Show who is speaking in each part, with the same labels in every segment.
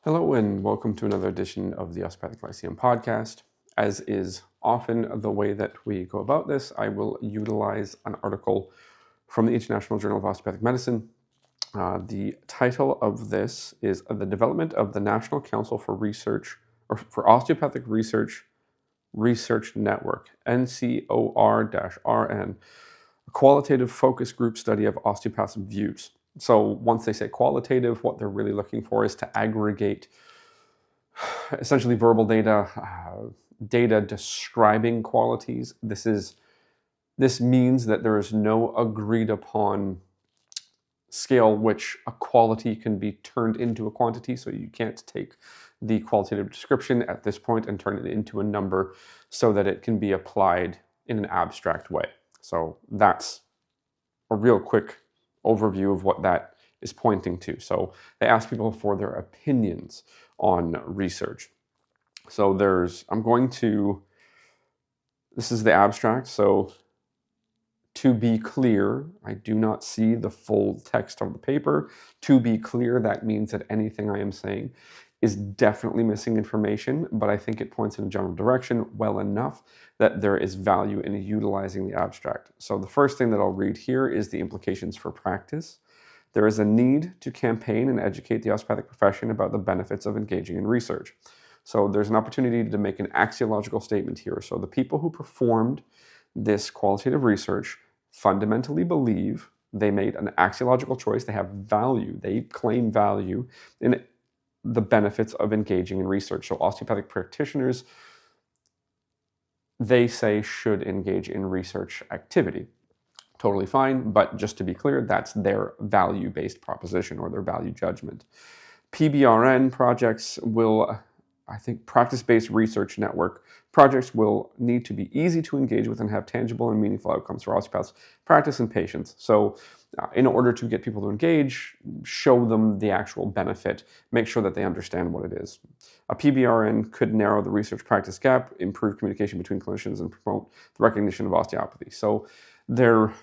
Speaker 1: Hello and welcome to another edition of the Osteopathic Lyceum podcast. As is often the way that we go about this, I will utilize an article from the International Journal of Osteopathic Medicine. The title of this is The Development of the National Council for Research, or for Osteopathic Research Network, NCOR-RN, a qualitative focus group study of osteopaths' views. So once they say qualitative, what they're really looking for is to aggregate essentially verbal data, data describing qualities. This means that there is no agreed upon scale which a quality can be turned into a quantity. So you can't take the qualitative description at this point and turn it into a number so that it can be applied in an abstract way. So that's a real quick overview of what that is pointing to. So they ask people for their opinions on research. So this is the abstract. So to be clear, I do not see the full text of the paper. To be clear, that means that anything I am saying is definitely missing information, but I think it points in a general direction well enough that there is value in utilizing the abstract. So the first thing that I'll read here is the implications for practice. There is a need to campaign and educate the osteopathic profession about the benefits of engaging in research. So there's an opportunity to make an axiological statement here. So the people who performed this qualitative research fundamentally believe they made an axiological choice. They have value. They claim value in the benefits of engaging in research. So osteopathic practitioners, they say, should engage in research activity. Totally fine, but just to be clear, that's their value-based proposition or their value judgment. PBRN projects will, practice-based research network projects will need to be easy to engage with and have tangible and meaningful outcomes for osteopaths, practice, and patients. So in order to get people to engage, show them the actual benefit, make sure that they understand what it is. A PBRN could narrow the research practice gap, improve communication between clinicians, and promote the recognition of osteopathy. So they're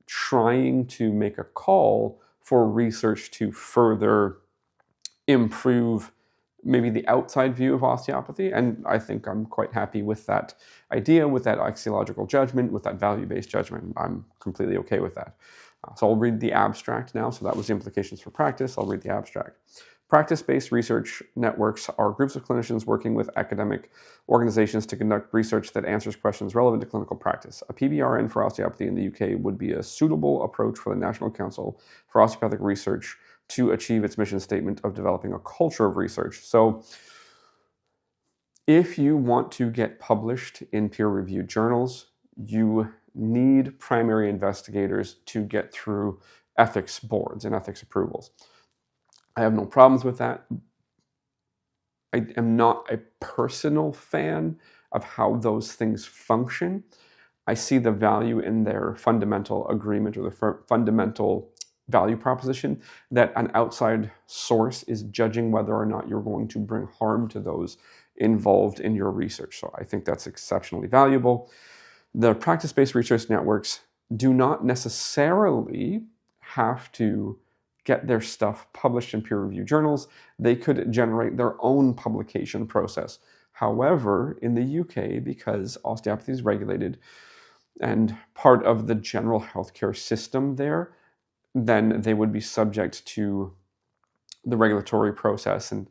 Speaker 1: trying to make a call for research to further improve maybe the outside view of osteopathy, and I think I'm quite happy with that idea, with that axiological judgment, with that value-based judgment. I'm completely okay with that. So I'll read the abstract now. So that was the implications for practice. I'll read the abstract. Practice-based research networks are groups of clinicians working with academic organizations to conduct research that answers questions relevant to clinical practice. A PBRN for osteopathy in the UK would be a suitable approach for the National Council for Osteopathic Research to achieve its mission statement of developing a culture of research. So if you want to get published in peer-reviewed journals, you need primary investigators to get through ethics boards and ethics approvals. I have no problems with that. I am not a personal fan of how those things function. I see the value in their fundamental agreement or the fundamental value proposition that an outside source is judging whether or not you're going to bring harm to those involved in your research. So I think that's exceptionally valuable. The practice-based research networks do not necessarily have to get their stuff published in peer-reviewed journals. They could generate their own publication process. However, in the UK, because osteopathy is regulated and part of the general healthcare system there, then they would be subject to the regulatory process. And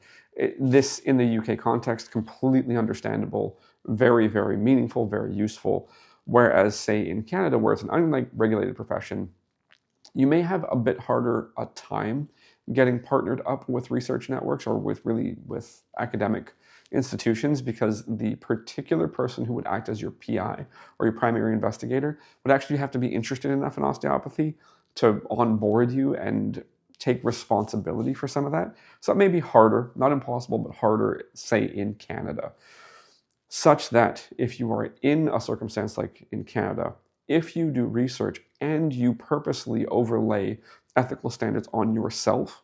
Speaker 1: this, in the UK context, completely understandable, very, very meaningful, very useful. Whereas, say, in Canada, where it's an unregulated profession, you may have a bit harder a time getting partnered up with research networks or with academic institutions, because the particular person who would act as your PI or your primary investigator would actually have to be interested enough in osteopathy to onboard you and take responsibility for some of that. So it may be harder, not impossible, but harder, say, in Canada. Such that if you are in a circumstance like in Canada, if you do research and you purposely overlay ethical standards on yourself,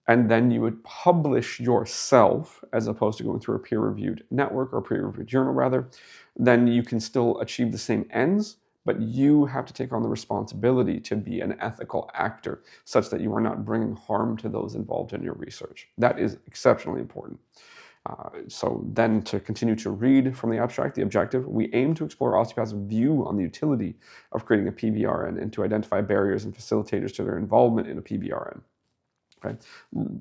Speaker 1: and then you would publish yourself as opposed to going through a peer-reviewed network or peer-reviewed journal rather, then you can still achieve the same ends, but you have to take on the responsibility to be an ethical actor such that you are not bringing harm to those involved in your research. That is exceptionally important. So then to continue to read from the abstract, the objective, we aim to explore osteopaths' view on the utility of creating a PBRN and to identify barriers and facilitators to their involvement in a PBRN. Okay,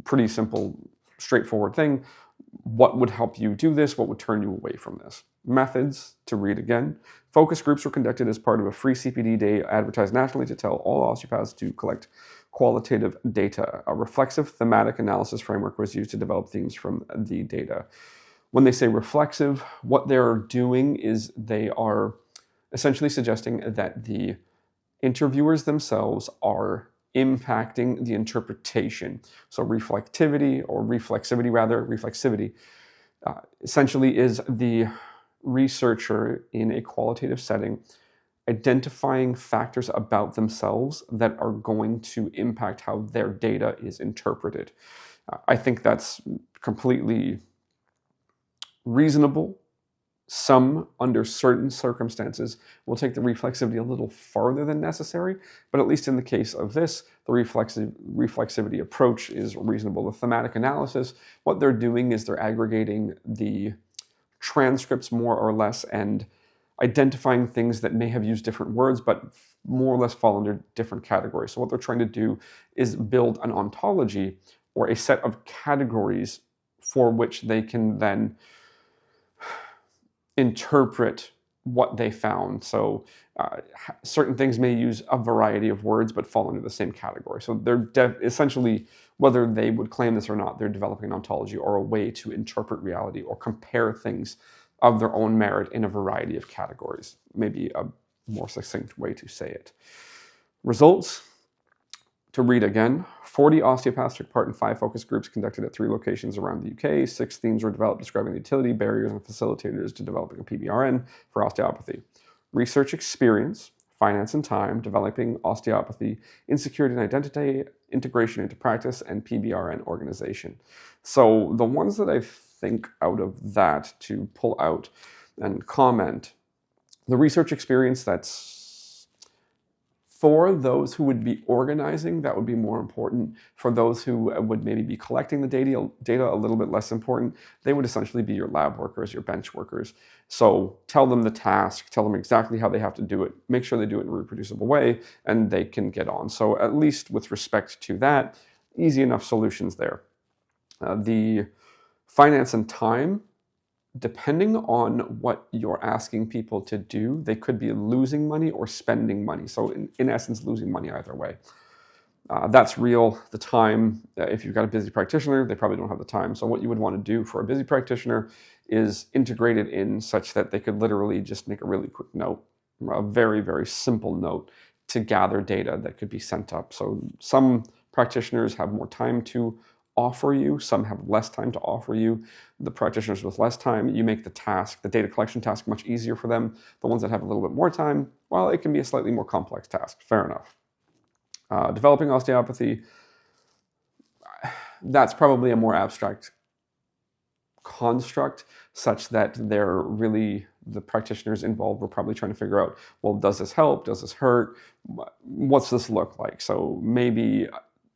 Speaker 1: pretty simple, straightforward thing. What would help you do this? What would turn you away from this? Methods, to read again. Focus groups were conducted as part of a free CPD day advertised nationally to tell all osteopaths to collect qualitative data. A reflexive thematic analysis framework was used to develop themes from the data. When they say reflexive, what they're doing is they are essentially suggesting that the interviewers themselves are impacting the interpretation. So reflectivity, essentially is the researcher in a qualitative setting identifying factors about themselves that are going to impact how their data is interpreted. I think that's completely reasonable. Some, under certain circumstances, will take the reflexivity a little farther than necessary, but at least in the case of this, the reflexivity approach is reasonable. The thematic analysis, what they're doing is they're aggregating the transcripts more or less and identifying things that may have used different words, but more or less fall under different categories. So what they're trying to do is build an ontology or a set of categories for which they can then interpret what they found. So certain things may use a variety of words but fall under the same category. So they're essentially, whether they would claim this or not, they're developing an ontology or a way to interpret reality or compare things of their own merit in a variety of categories. Maybe a more succinct way to say it. Results, to read again. 40 osteopaths took part in 5 focus groups conducted at 3 locations around the UK. 6 themes were developed describing the utility, barriers, and facilitators to developing a PBRN for osteopathy. Research experience, finance and time, developing osteopathy, insecurity and identity, integration into practice, and PBRN organization. So the ones that I think out of that to pull out and comment, the research experience, that's for those who would be organizing, that would be more important. For those who would maybe be collecting the data a little bit less important, they would essentially be your lab workers, your bench workers. So tell them the task, tell them exactly how they have to do it, make sure they do it in a reproducible way, and they can get on. So at least with respect to that, easy enough solutions there. The finance and time, depending on what you're asking people to do, they could be losing money or spending money. So in essence, losing money either way. That's real. The time, if you've got a busy practitioner, they probably don't have the time. So what you would want to do for a busy practitioner is integrate it in such that they could literally just make a really quick note, a very, very simple note to gather data that could be sent up. So some practitioners have more time to offer you, some have less time to offer you. The practitioners with less time, you make the task, the data collection task, much easier for them. The ones that have a little bit more time, well, it can be a slightly more complex task. Fair enough. Developing osteopathy, that's probably a more abstract construct, such that the practitioners involved were probably trying to figure out, well, does this help? Does this hurt? What's this look like? So maybe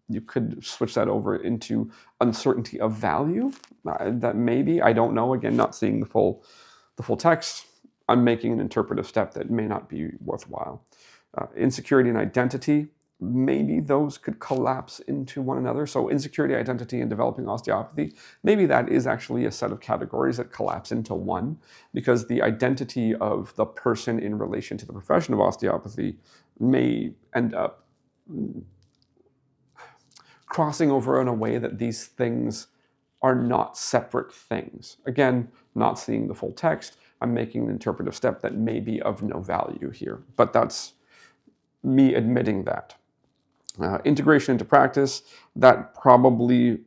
Speaker 1: you could switch that over into uncertainty of value. That maybe, I don't know, again, not seeing the full text, I'm making an interpretive step that may not be worthwhile. Insecurity and identity, maybe those could collapse into one another. So insecurity, identity, and developing osteopathy, maybe that is actually a set of categories that collapse into one, because the identity of the person in relation to the profession of osteopathy may end up crossing over in a way that these things are not separate things. Again, not seeing the full text, I'm making an interpretive step that may be of no value here, but that's me admitting that. Integration into practice, that probably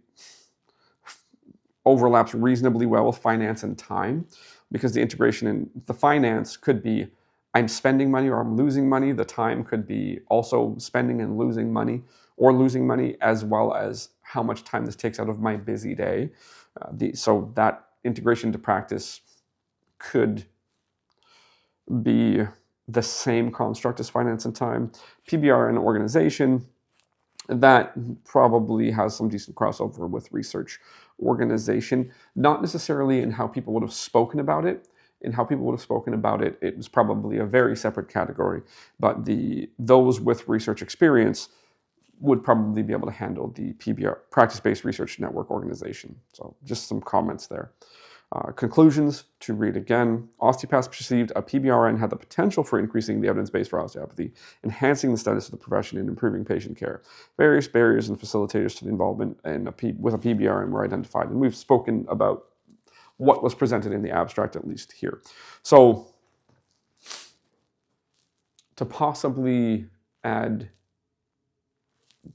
Speaker 1: overlaps reasonably well with finance and time, because the integration in the finance could be I'm spending money or I'm losing money. The time could be also spending and losing money, or losing money as well as how much time this takes out of my busy day. So that integration into practice could be the same construct as finance and time. PBR and organization, that probably has some decent crossover with research organization, not necessarily in how people would have spoken about it. In how people would have spoken about it, it was probably a very separate category, but those with research experience would probably be able to handle the PBR, practice-based research network organization. So just some comments there. Conclusions to read again. Osteopaths perceived a PBRN had the potential for increasing the evidence base for osteopathy, enhancing the status of the profession, and improving patient care. Various barriers and facilitators to the involvement with a PBRN were identified, and we've spoken about what was presented in the abstract, at least here. So to possibly add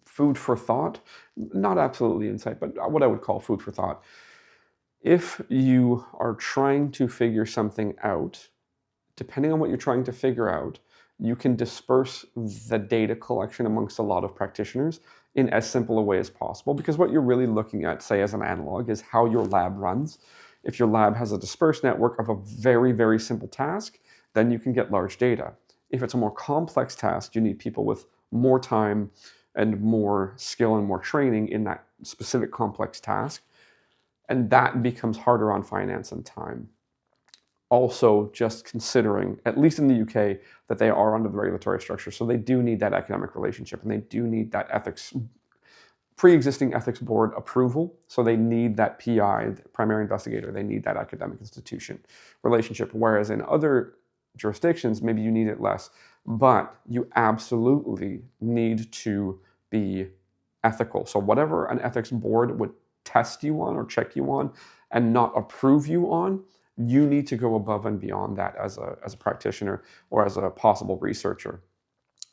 Speaker 1: food for thought, not absolutely insight, but what I would call food for thought. If you are trying to figure something out, depending on what you're trying to figure out, you can disperse the data collection amongst a lot of practitioners in as simple a way as possible, because what you're really looking at, say as an analog, is how your lab runs. If your lab has a dispersed network of a very, very simple task, then you can get large data. If it's a more complex task, you need people with more time and more skill and more training in that specific complex task. And that becomes harder on finance and time. Also, just considering, at least in the UK, that they are under the regulatory structure, so they do need that academic relationship, and they do need that pre-existing ethics board approval. So they need that PI, the primary investigator, they need that academic institution relationship. Whereas in other jurisdictions, maybe you need it less, but you absolutely need to be ethical. So whatever an ethics board would test you on or check you on and not approve you on, you need to go above and beyond that as a practitioner or as a possible researcher,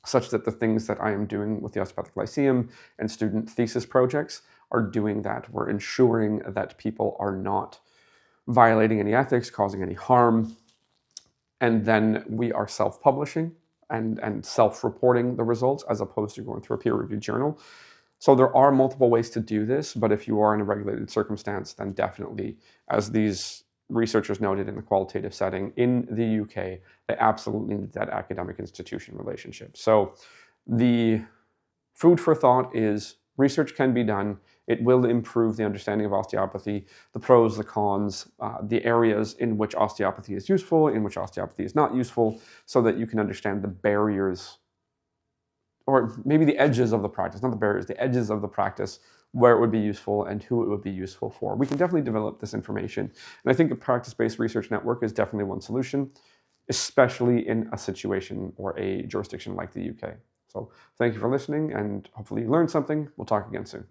Speaker 1: such that the things that I am doing with the Osteopathic Lyceum and student thesis projects are doing that. We're ensuring that people are not violating any ethics, causing any harm, and then we are self-publishing and self-reporting the results as opposed to going through a peer-reviewed journal. So there are multiple ways to do this, but if you are in a regulated circumstance, then definitely, as these researchers noted in the qualitative setting in the UK, they absolutely need that academic institution relationship. So the food for thought is research can be done. It will improve the understanding of osteopathy, the pros, the cons, the areas in which osteopathy is useful, in which osteopathy is not useful, so that you can understand the barriers, or maybe the edges of the practice, not the barriers, the edges of the practice, where it would be useful and who it would be useful for. We can definitely develop this information. And I think a practice-based research network is definitely one solution, especially in a situation or a jurisdiction like the UK. So thank you for listening, and hopefully you learned something. We'll talk again soon.